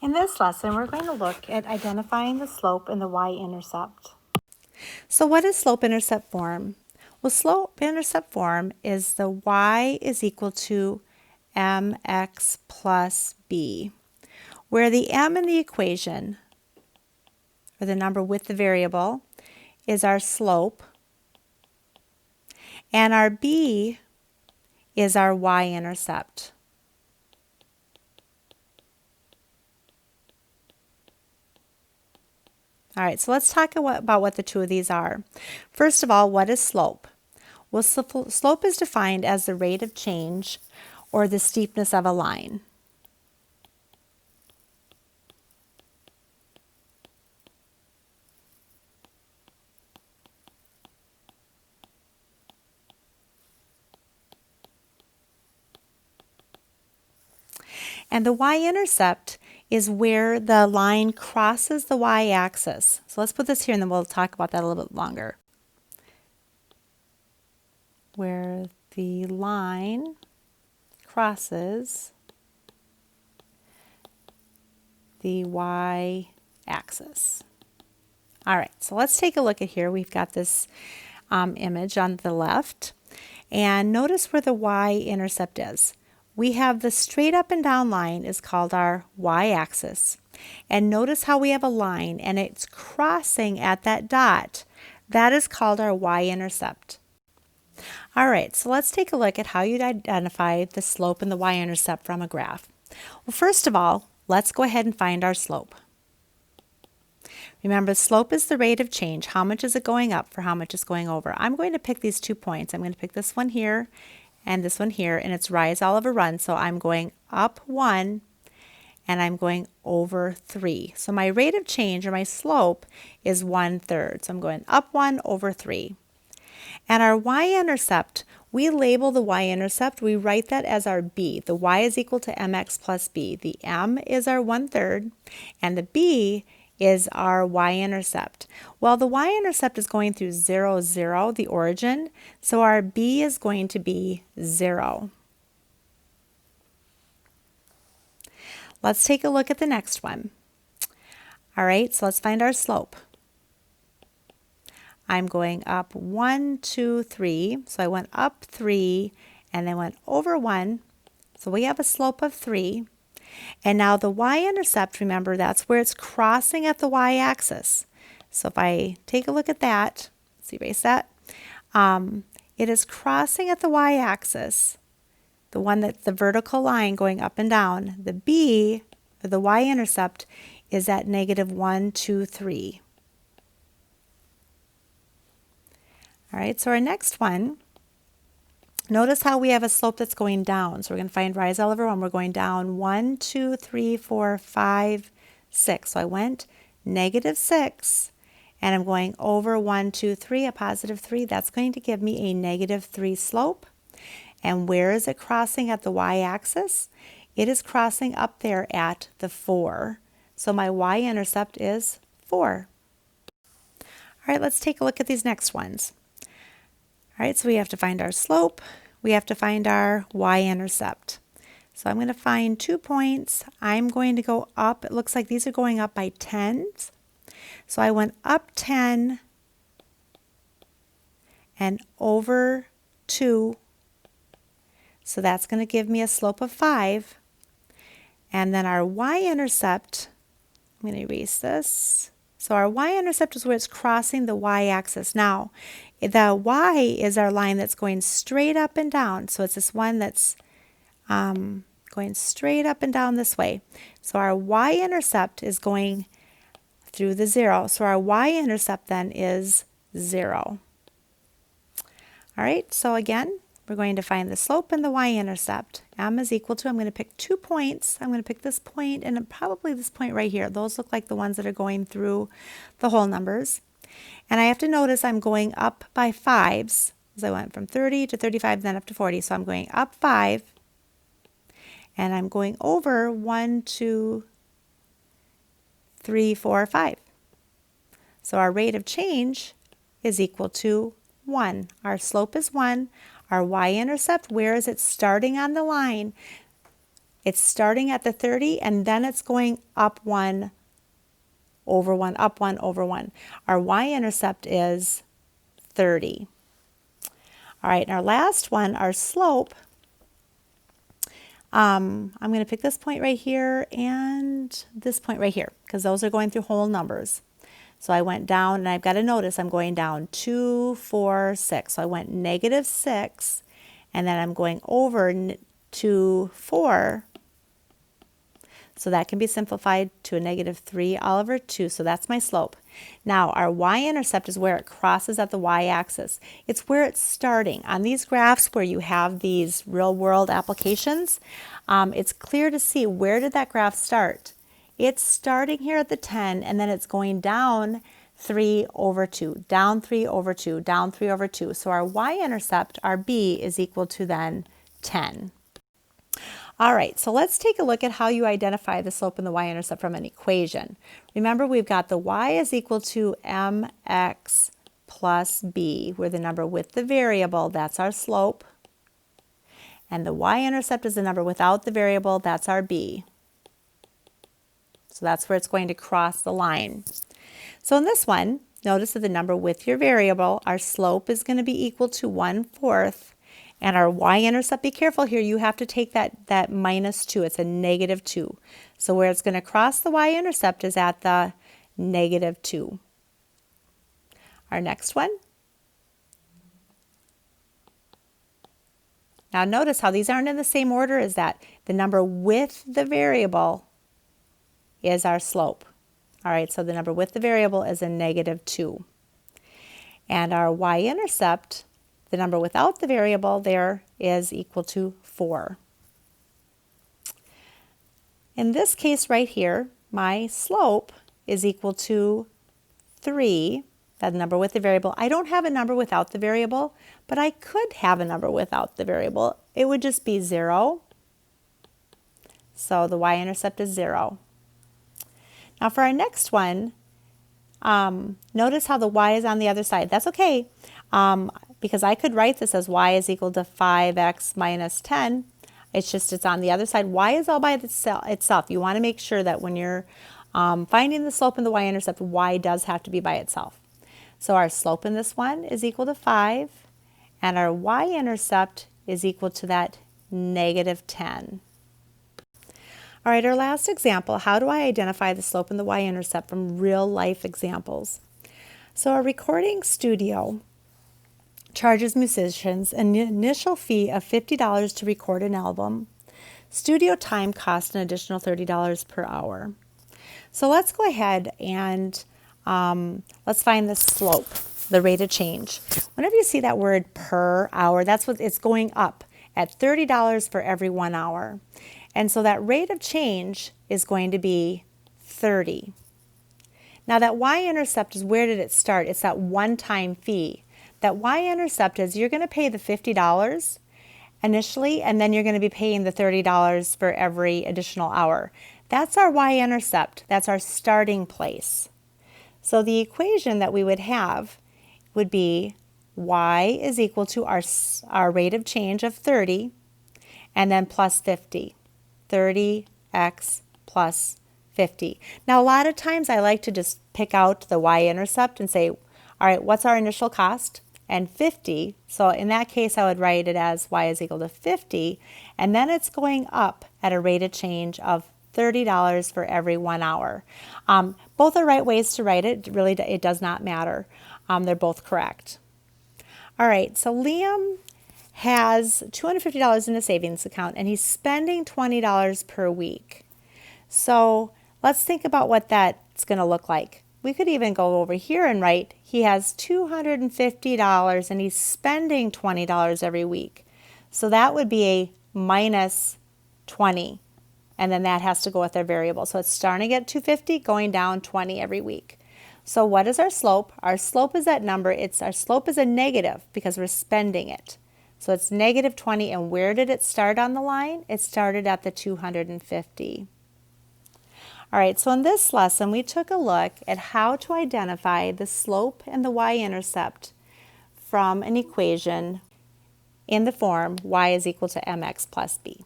In this lesson, we're going to look at identifying the slope and the y-intercept. So what is slope-intercept form? Well, slope-intercept form is the y is equal to mx plus b, where the m in the equation, or the number with the variable, is our slope, and our b is our y-intercept. All right, so let's talk about what the two of these are. First of all, what is slope? Well, slope is defined as the rate of change or the steepness of a line. And the y-intercept is where the line crosses the y-axis. So let's put this here and then we'll talk about that a little bit longer. Where the line crosses the y-axis. All right, so let's take a look at here. We've got this image on the left, and notice where the y-intercept is. We have the straight up and down line is called our y-axis. And notice how we have a line and it's crossing at that dot. That is called our y-intercept. All right, so let's take a look at how you'd identify the slope and the y-intercept from a graph. Well, first of all, let's go ahead and find our slope. Remember, slope is the rate of change. How much is it going up for how much is going over? I'm going to pick these 2 points. I'm going to pick this one here and this one here, and it's rise all over run. So I'm going up 1 and I'm going over 3. So my rate of change, or my slope, is 1/3. So I'm going up 1 over 3. And our y-intercept, we label the y-intercept, we write that as our b. The y is equal to mx plus b. The m is our 1/3 and the b is our y-intercept. Well, the y-intercept is going through 0, 0, the origin, so our b is going to be 0. Let's take a look at the next one. All right, so let's find our slope. I'm going up 1, 2, 3, so I went up 3 and then went over 1, so we have a slope of 3. And now the y-intercept, remember, that's where it's crossing at the y-axis. So if I take a look at that, let's erase that, it is crossing at the y-axis, the one that's the vertical line going up and down. The b, or the y-intercept, is at -1, 2, 3. All right, so our next one, notice how we have a slope that's going down. So we're going to find rise all over 1. We're going down 1, 2, 3, 4, 5, 6. So I went -6, and I'm going over 1, 2, 3, a +3. That's going to give me a -3 slope. And where is it crossing at the y-axis? It is crossing up there at the 4. So my y-intercept is 4. All right, let's take a look at these next ones. All right, so we have to find our slope. We have to find our y-intercept. So I'm going to find 2 points. I'm going to go up. It looks like these are going up by 10s. So I went up 10 and over 2. So that's going to give me a slope of 5. And then our y-intercept, I'm going to erase this. So our y-intercept is where it's crossing the y-axis. Now, the y is our line that's going straight up and down. So it's this one that's going straight up and down this way. So our y-intercept is going through the 0. So our y-intercept then is 0. All right, so again, we're going to find the slope and the y-intercept. M is equal to, I'm going to pick 2 points. I'm going to pick this point and probably this point right here. Those look like the ones that are going through the whole numbers. And I have to notice I'm going up by 5s, as I went from 30 to 35, then up to 40. So I'm going up 5, and I'm going over 1, 2, 3, 4, 5. So our rate of change is equal to 1. Our slope is 1. Our y-intercept, where is it starting on the line? It's starting at the 30 and then it's going up 1 over 1, up 1 over 1. Our y-intercept is 30. All right, and our last one, our slope, I'm going to pick this point right here and this point right here because those are going through whole numbers. So I went down, and I've got to notice I'm going down 2, 4, 6. So I went -6, and then I'm going over to 4. So that can be simplified to a -3 all over 2. So that's my slope. Now our y-intercept is where it crosses at the y-axis. It's where it's starting. On these graphs where you have these real-world applications, it's clear to see where did that graph start. It's starting here at the 10, and then it's going down 3 over 2, down 3 over 2, down 3 over 2. So our y-intercept, our b, is equal to then 10. All right, so let's take a look at how you identify the slope and the y-intercept from an equation. Remember, we've got the y is equal to mx plus b, where the number with the variable, that's our slope. And the y-intercept is the number without the variable, that's our b. So that's where it's going to cross the line. So in this one, notice that the number with your variable, our slope is going to be equal to 1/4. And our y-intercept, be careful here, you have to take that -2. It's a -2. So where it's going to cross the y-intercept is at the -2. Our next one. Now notice how these aren't in the same order as that. The number with the variable is our slope. All right, so the number with the variable is a -2. And our y-intercept, the number without the variable there, is equal to 4. In this case right here, my slope is equal to 3, that number with the variable. I don't have a number without the variable, but I could have a number without the variable. It would just be 0. So the y-intercept is 0. Now for our next one, notice how the y is on the other side. That's okay, because I could write this as y is equal to 5x minus 10. It's just it's on the other side. Y is all by itself. You want to make sure that when you're finding the slope and the y-intercept, y does have to be by itself. So our slope in this one is equal to 5, and our y-intercept is equal to that -10. All right, our last example, how do I identify the slope and the y-intercept from real life examples? So a recording studio charges musicians an initial fee of $50 to record an album. Studio time costs an additional $30 per hour. So let's go ahead and let's find the slope, the rate of change. Whenever you see that word per hour, that's what it's going up at $30 for every 1 hour. And so that rate of change is going to be 30. Now that y-intercept is, where did it start? It's that one-time fee. That y-intercept is you're going to pay the $50 initially, and then you're going to be paying the $30 for every additional hour. That's our y-intercept. That's our starting place. So the equation that we would have would be y is equal to our rate of change of 30, and then plus 50. 30x plus 50. Now, a lot of times I like to just pick out the y-intercept and say, all right, what's our initial cost? And 50. So in that case, I would write it as y is equal to 50. And then it's going up at a rate of change of $30 for every 1 hour. Both are right ways to write it. Really, it does not matter. They're both correct. All right, so Liam has $250 in a savings account, and he's spending $20 per week. So let's think about what that's going to look like. We could even go over here and write he has $250 and he's spending $20 every week. So that would be a minus 20, and then that has to go with their variable. So it's starting at $250, going down 20 every week. So what is our slope? Our slope is that number. Our slope is a negative because we're spending it. So it's -20, and where did it start on the line? It started at the 250. All right, so in this lesson, we took a look at how to identify the slope and the y-intercept from an equation in the form y is equal to mx plus b.